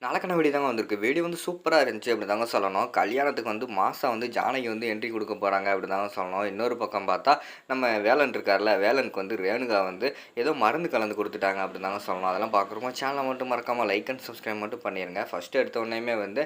நலக்கன video தாங்க வந்திருக்கு. Video வந்து சூப்பரா இருந்துச்சு அப்படி தாங்க சொல்லணும். கல்யாணத்துக்கு வந்து மாசா வந்து ஜானகி வந்து என்ட்ரி குடுக்க போறாங்க அப்படி தாங்க சொல்லணும். இன்னொரு பக்கம் பார்த்தா, நம்ம வேலன் இருக்கார்ல, வேலனுக்கு வந்து ரேணுகா வந்து ஏதோ மருந்து கலந்து குடுத்துட்டாங்க அப்படி தாங்க சொல்லணும். அதெல்லாம் பார்க்குறப்போ சேனல மட்டும் மறக்காம லைக் அண்ட் சப்ஸ்கிரைப் மட்டும் பண்ணிருங்க. ஃபர்ஸ்ட் எடுத்த உடனேயுமே வந்து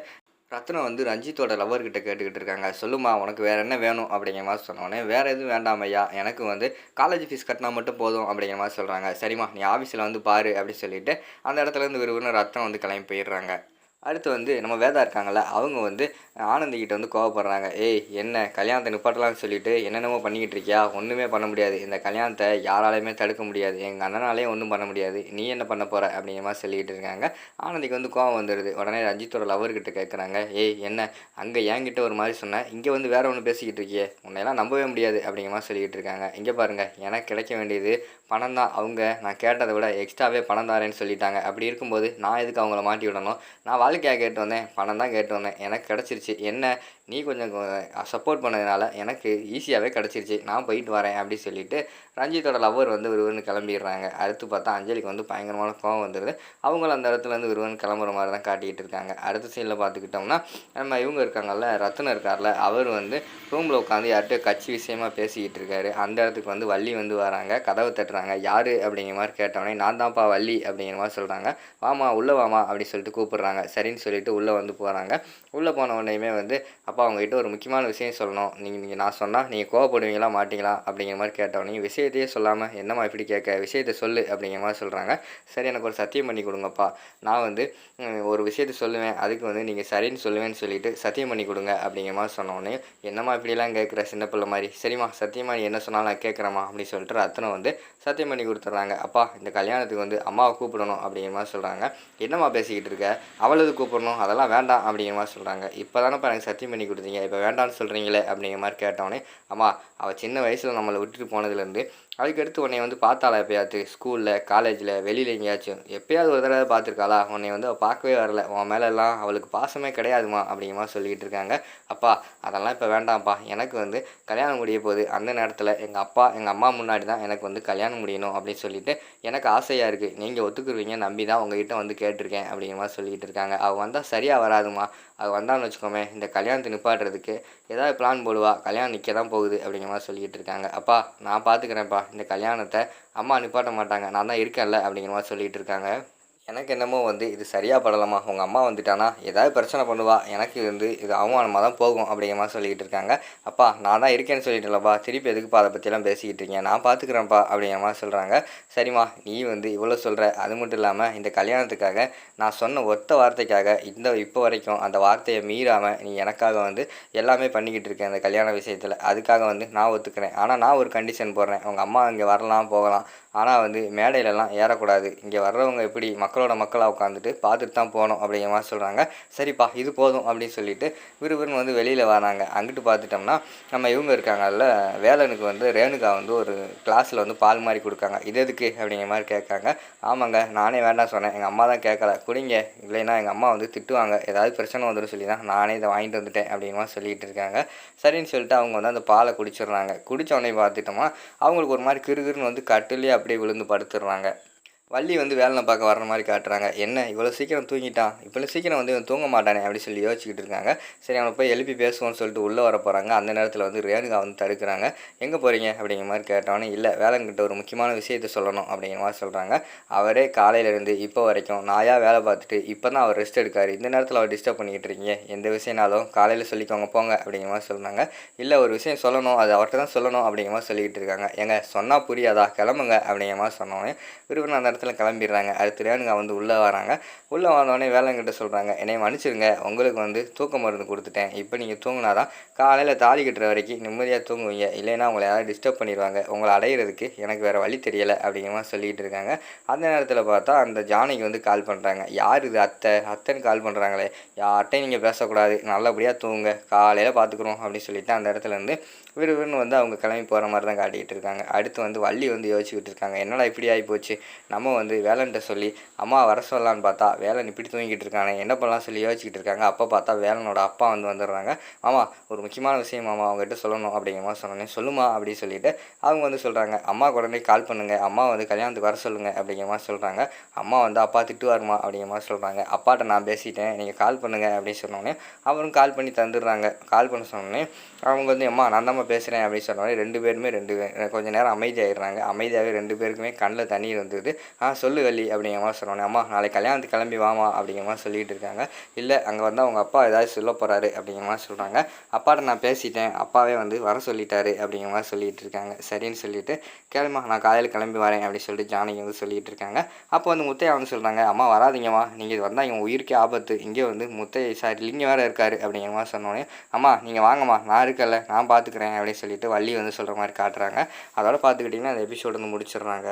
ரத்னா வந்து ரஞ்சித்தோட லவ்வர் கிட்ட கேட்டுக்கிட்டு இருக்காங்க. "சொல்லுமா உனக்கு வேற என்ன வேணும்?" அப்படிங்கிற மாரி சொன்னோனே, "வேற எதுவும் வேண்டாம் ஐயா. எனக்கு வந்து காலேஜ் ஃபீஸ் கட்டினா மட்டும் போதும்." அப்படிங்கிற மாரி சொல்றாங்க. "சரிம்மா நீ ஆஃபீஸ்ல வந்து பாரு." அப்படின்னு சொல்லிட்டு அந்த இடத்துலேருந்து விறுவிறுன்னு ரத்னா வந்து கிளம்பி போயிடுறாங்க. அடுத்து வந்து நம்ம வேதா இருக்காங்கல்ல, அவங்க வந்து ஆனந்தி கிட்ட வந்து கோவப்படுறாங்க. "ஏய் என்ன கல்யாணத்த நிப்பாட்டலாம்னு சொல்லிட்டு என்னென்னமோ பண்ணிக்கிட்டு இருக்கியா? ஒண்ணுமே பண்ண முடியாது. இந்த கல்யாணத்த யாராலயுமே தடுக்க முடியாது. எங்க அண்ணனாலயும் ஒண்ணும் பண்ண முடியாது. நீ என்ன பண்ண போற?" அப்படிங்கிற மாரி சொல்லிட்டு இருக்காங்க. ஆனந்திக்கு வந்து கோவம் வந்துருது. உடனே ரஞ்சித்தோட லவ்வர் கிட்ட கேட்குறாங்க. "ஏய் என்ன அங்க என்கிட்ட ஒரு மாரி சொன்ன, இங்க வந்து வேற ஒண்ணு பேசிக்கிட்டு இருக்கியே! உன்னையெல்லாம் நம்பவே முடியாது." அப்படிங்கிற மாரி சொல்லிக்கிட்டு இருக்காங்க. "இங்க பாருங்க, எனக்கு கிடைக்க வேண்டியது பணம் தான். அவங்க நான் கேட்டத விட எக்ஸ்ட்ராவே பணம் தாரேன்னு சொல்லிட்டாங்க. அப்படி இருக்கும்போது நான் எதுக்கு அவங்கள மாட்டி விடணும்? நான் வாழ்க்கையா கேட்டு வந்தேன். பணம் தான் கேட்டு வந்தேன். எனக்கு கிடச்சிருச்சு. என்ன நீ கொஞ்சம் சப்போர்ட் பண்ணதுனால எனக்கு ஈஸியாவே கிடச்சிருச்சு. நான் போயிட்டு வரேன்." அப்படி சொல்லிட்டு ரஞ்சித்தோட லவ்வர் வந்து விறுவிறுன்னு கிளம்பிடுறாங்க. அடுத்து பார்த்தா அஞ்சலிக்கு வந்து பயங்கரமான கோவம் வந்துருது. அவங்களும் அந்த இடத்துலேருந்து விறுவிறுன்னு கிளம்புற மாரி தான் காட்டிக்கிட்டு இருக்காங்க. அடுத்த சீன்ல பார்த்துக்கிட்டோம்னா, நம்ம இவங்க இருக்காங்கல்ல, ரத்னம் இருக்கார்ல, அவர் வந்து ரூம்ல உட்காந்து யார்ட்டயோ கட்சி விஷயமா பேசிக்கிட்டு இருக்காரு. அந்த இடத்துக்கு வந்து வள்ளி வந்து வராங்க. கதவ தட்டுறாங்க. "யாரு?" அப்படிங்கிற மாரி கேட்டோனே, "நான் தான்ப்பா வள்ளி." அப்படிங்கிற மாரி சொல்றாங்க. "வாம்மா, உள்ள வாம்மா." அப்படி சொல்லிட்டு கூப்பிடுறாங்க. சரின்னு சொல்லிட்டு உள்ள வந்து போறாங்க. உள்ள போன உடனேயுமே வந்து, "அப்பா உங்ககிட்ட ஒரு முக்கியமான விஷயம் சொல்லணும். நீங்க நீங்க நான் சொன்னா நீங்க கோவப்படுவீங்களா, மாட்டீங்களா?" அப்படிங்கிற மாரி கேட்டோனே, விஷயத்தையே சொல்லாம என்னம்மா இப்படி கேட்க? விஷயத்த சொல்லு அப்படிங்கிற மாரி சொல்றாங்க. "சரி எனக்கு ஒரு சத்தியம் பண்ணி குடுங்கப்பா. நான் வந்து ஒரு விஷயத்த சொல்லுவேன். அதுக்கு வந்து நீங்க சரின்னு சொல்லுவேன்னு சொல்லிட்டு சத்தியம் பண்ணி குடுங்க." அப்படிங்கிற மாரி சொன்னோனே, "என்னம்மா இப்படியெல்லாம் கேட்குற சின்ன பிள்ளை மாரி? சரிம்மா சத்தியமா நீ என்ன சொன்னாலும் நான் கேட்குறேம்மா." அப்படின்னு சொல்லிட்டு ரத்னம் வந்து சத்தியம் பண்ணி குடுத்துடுறாங்க. "அப்பா இந்த கல்யாணத்துக்கு வந்து அம்மாவ கூப்பிடணும்." அப்படிங்கிற மாரி சொல்றாங்க. "என்னம்மா பேசிக்கிட்டு இருக்க? அவள எதுக்கு கூப்பிடணும்? அதெல்லாம் வேண்டாம்." அப்படிங்கிற மாரி சொல்றாங்க. "இப்ப தானப்பா எனக்கு சத்தியம் பண்ணி குடுத்தீங்க. இப்ப வேண்டான்னு சொல்றீங்களே." அப்படிங்கிற மாரி கேட்டோனே, "அம்மா அவ சின்ன வயசுல நம்மள விட்டுட்டு போனதுலேருந்து அதுக்கடுத்து உன்னைய வந்து பார்த்தாளா எப்பயாச்சு? ஸ்கூல்ல, காலேஜ்ல, வெளியில எங்கேயாச்சும்? எப்பயாவது ஒரு தடவ பார்த்துருக்காளா? உன்னைய வந்து அவ பார்க்கவே வரல. உன் மேலலாம் அவளுக்கு பாசமே கிடையாதும்மா." அப்படிங்கிற மாரி சொல்லிக்கிட்டு இருக்காங்க. "அப்பா அதெல்லாம் இப்ப வேண்டாம்ப்பா. எனக்கு வந்து கல்யாணம் முடிய போகுது. அந்த நேரத்தில எங்க அப்பா, எங்க அம்மா முன்னாடி தான் எனக்கு வந்து கல்யாணம் முடியணும் அப்படின்னு சொல்லிட்டு எனக்கு ஆசையா இருக்கு. நீங்க ஒத்துக்குருவீங்கன்னு நம்பி தான் உங்ககிட்ட வந்து கேட்டுருக்கேன்." அப்படிங்கிற மாரி சொல்லிக்கிட்டு இருக்காங்க. "அவ வந்தா சரியா வராதும்மா. அவ வந்தான்னு வச்சுக்கோவேன், இந்த கல்யாணத்த நிப்பாட்டுறதுக்கு ஏதாவது பிளான் போடுவா. கல்யாணம் நிக்க தான் போகுது." அப்படிங்கிற மாரி சொல்லிக்கிட்டு இருக்காங்க. "அப்பா நான் பார்த்துக்கிறேன்ப்பா. இந்த கல்யாணத்த அம்மா நிப்பாட்ட மாட்டாங்க. நான் தான் இருக்கேன்ல." அப்படிங்கிற மாரி சொல்லிட்டு இருக்காங்க. எனக்கு என்னமோ வந்து இது சரியா படலம்மா. உங்க அம்மா வந்துட்டான்னா, ஏதாவது பிரச்சனை பண்ணுவா. எனக்கு வந்து இது அவமானமா தான் போகும்." அப்படிங்கிற மாரி சொல்லிக்கிட்டு இருக்காங்க. "அப்பா நான் தான் இருக்கேன்னு சொல்லிட்டேன்லப்பா. திருப்பி எதுக்குப்பா அத பத்திலாம் பேசிக்கிட்டு இருக்கீங்க? நான் பார்த்துக்கிறேன்ப்பா." அப்படிங்கிற மாரி சொல்றாங்க. "சரிம்மா நீ வந்து இவ்வளோ சொல்ற. அது மட்டும் இல்லாம இந்த கல்யாணத்துக்காக நான் சொன்ன ஒத்த வார்த்தைக்காக இப்போ வரைக்கும் அந்த வார்த்தைய மீறாம நீ எனக்காக வந்து எல்லாமே பண்ணிக்கிட்டு இருக்க இந்த கல்யாண விஷயத்துல. அதுக்காக வந்து நான் ஒத்துக்கிறேன். ஆனா நான் ஒரு கண்டிஷன் போடுறேன். உங்க அம்மா இங்க வரலாம், போகலாம். ஆனா வந்து மேடையிலலாம் ஏறக்கூடாது. இங்க வர்றவங்க எப்படி மக்களோட மக்களா உட்காந்துட்டு பார்த்துட்டு தான் போணும்." அப்படிங்கிற மாரி சொல்றாங்க. "சரிப்பா இது போதும்." அப்படின்னு சொல்லிட்டு விறுவிறுன்னு வந்து வெளியில வராங்க. அங்கிட்டு பார்த்துட்டோம்னா, நம்ம இவங்க இருக்காங்கல்ல, வேலனுக்கு வந்து ரேணுகா வந்து ஒரு கிளாஸ்ல வந்து பால் மாரி குடுக்காங்க. "இது எதுக்கு?" அப்படிங்கிற மாரி கேட்காங்க. "ஆமாங்க நானே வேண்டாம் சொன்னேன். எங்க அம்மா தான் கேட்கல. குடிங்க. இல்லைன்னா எங்க அம்மா வந்து திட்டுவாங்க. ஏதாவது பிரச்சனை வந்துரும் சொல்லி தான் நானே இத வாங்கிட்டு வந்துட்டேன்." அப்படிங்கிற மாரி சொல்லிட்டு இருக்காங்க. சரின்னு சொல்லிட்டு அவங்க வந்து அந்த பால குடிச்சிடுறாங்க. குடிச்ச உடனே பார்த்துட்டோமா, அவங்களுக்கு ஒரு மாரி கிறுகிறுன்னு வந்து கட்டில்லயே அப்படியே விழுந்து படுத்துடுறாங்க. வள்ளி வந்து வேலன பார்க்க வர்ற மாரி காட்டுறாங்க. "என்ன இவ்வளோ சீக்கிரம் தூங்கிட்டான்? இவ்வளோ சீக்கிரம் வந்து இவன் தூங்க மாட்டானே!" அப்படி சொல்லி யோசிச்சுக்கிட்டு இருக்காங்க. சரி அவன போய் எழுப்பி பேசுவோம்னு சொல்லிட்டு உள்ள வர போறாங்க. அந்த நேரத்தில வந்து ரேணுகா வந்து தடுக்குறாங்க. "எங்க போறீங்க?" அப்படிங்கிற மாரி கேட்டோனே, "இல்ல வேலன்கிட்ட ஒரு முக்கியமான விஷயத்த சொல்லணும்." அப்படிங்கிற மாரி சொல்றாங்க. அவரே காலையில இருந்து இப்போ வரைக்கும் நாயா வேல பார்த்துட்டு இப்ப தான் அவர் ரெஸ்ட் எடுக்காரு. இந்த நேரத்தில அவர டிஸ்டர்ப் பண்ணிக்கிட்டு இருக்கீங்க. எந்த விஷயம்னாலும் காலையில சொல்லிக்கோங்க போங்க." அப்படிங்கிற மாரி சொன்னாங்க. "இல்ல ஒரு விஷயம் சொல்லணும். அது அவர்ட்ட தான் சொல்லணும்." அப்படிங்கிற மாரி சொல்லிக்கிட்டு இருக்காங்க. "ஏங்க சொன்னா புரியாதா? கிளம்புங்க." அப்படிங்கிற மாரி சொன்னோனே விறுவிறுன்னு அந்த இடத்துல கிளம்பிடுறாங்க. அடுத்து ரேணுகா வந்து உள்ளே வராங்க. உள்ளே வந்தோடனே வேலன்கிட்ட சொல்கிறாங்க, "என்னைய மன்னிச்சிடுங்க. உங்களுக்கு வந்து தூக்க மருந்து கொடுத்துட்டேன். இப்போ நீங்கள் தூங்கினா தான் காலையில் தாலி கட்டுற வரைக்கும் நிம்மதியாக தூங்குவீங்க. இல்லைன்னா உங்களை யாராவது டிஸ்டர்ப் பண்ணிடுவாங்க. உங்களை அடையிறதுக்கு எனக்கு வேறு வழி தெரியலை." அப்படிங்கிற மாதிரி சொல்லிகிட்டு இருக்காங்க. அந்த நேரத்தில் பார்த்தா அந்த ஜானகி வந்து கால் பண்ணுறாங்க. "யார் இது அத்தை? அத்தைன்னு கால் பண்ணுறாங்களே. யார்கிட்டையும் நீங்கள் பேசக்கூடாது. நல்லபடியாக தூங்குங்க. காலையில் பார்த்துக்குறோம்." அப்படின்னு சொல்லிட்டு அந்த இடத்துல இருந்து விறுவிறுன்னு வந்து அவங்க கிளம்பி போகிற மாதிரி தான் காட்டிக்கிட்டு இருக்காங்க. அடுத்து வந்து வள்ளி வந்து யோசிச்சுக்கிட்டு இருக்காங்க. என்னடா இப்படி ஆகிப்போச்சு. நம்ம நம்ம வந்து வேலன்ட்ட சொல்லி அம்மா வர சொல்லலான்னு பார்த்தா வேலன் இப்படி தூங்கிட்டு இருக்கானே என்ன பண்ணலாம் சொல்லி யோசிச்சுக்கிட்டு இருக்காங்க. அப்போ பார்த்தா வேலனோட அப்பா வந்து வந்துடுறாங்க. மாமா ஒரு முக்கியமான விஷயம் மாமா அவங்ககிட்ட சொல்லணும் அப்படிங்கிற மாதிரி சொன்னோன்னே சொல்லுமா அப்படின்னு சொல்லிட்டு அவங்க வந்து சொல்கிறாங்க அம்மாவுக்கு உடனே கால் பண்ணுங்கள் அம்மா வந்து கல்யாணத்துக்கு வர சொல்லுங்கள் அப்படிங்கிற மாதிரி சொல்கிறாங்க. அம்மா வந்து அப்பா திட்டுவாருமா அப்படிங்கிற மாதிரி சொல்கிறாங்க. அப்பாட்ட நான் பேசிட்டேன் நீங்கள் கால் பண்ணுங்கள் அப்படின்னு சொன்னோடனே அவரும் கால் பண்ணி தந்துடுறாங்க. கால் பண்ண சொன்னோடனே அவங்க வந்து அம்மா நான் தாம்மா பேசுகிறேன் அப்படின்னு சொன்னோடனே ரெண்டு பேருமே கொஞ்சம் நேரம் அமைதியாகிடுறாங்க. அமைதியாகவே ரெண்டு பேருக்குமே கண்ணில் தண்ணீர் வந்தது. சொல்லு வள்ளி அப்படிங்கிற மாதிரி சொன்னோன்னே அம்மா நாளைக்கு கல்யாணத்துக்கு கிளம்பி வாமா அப்படிங்கிற மாதிரி சொல்லிகிட்டு இருக்காங்க. இல்லை அங்கே வந்து அவங்க அப்பா ஏதாவது சொல்ல போகிறாரு அப்படிங்கிற மாதிரி சொல்கிறாங்க. அப்பாட்ட நான் பேசிட்டேன் அப்பாவே வந்து வர சொல்லிட்டாரு அப்படிங்கிற மாதிரி சொல்லிகிட்டு இருக்காங்க. சரின்னு சொல்லிட்டு கேளுமா நான் காலையில் கிளம்பி வரேன் அப்படின்னு சொல்லிட்டு ஜானகி வந்து சொல்லிகிட்டு இருக்காங்க. அப்போ வந்து முத்தையா வந்து சொல்கிறாங்க அம்மா வராதிங்கம்மா நீங்கள் வந்தால் இவங்க உயிருக்கே ஆபத்து இங்கே வந்து லிங்கம் வேறு இருக்காரு அப்படிங்கிற மாதிரி சொன்னோன்னே அம்மா நீங்கள் வாங்கம்மா நான் இருக்கல நான் பார்த்துக்கிறேன் அப்படின்னு சொல்லிட்டு வள்ளி வந்து சொல்கிற மாதிரி காட்டுறாங்க. அதோட பார்த்துக்கிட்டிங்கன்னா அந்த எபிசோடு வந்து முடிச்சிடுறாங்க.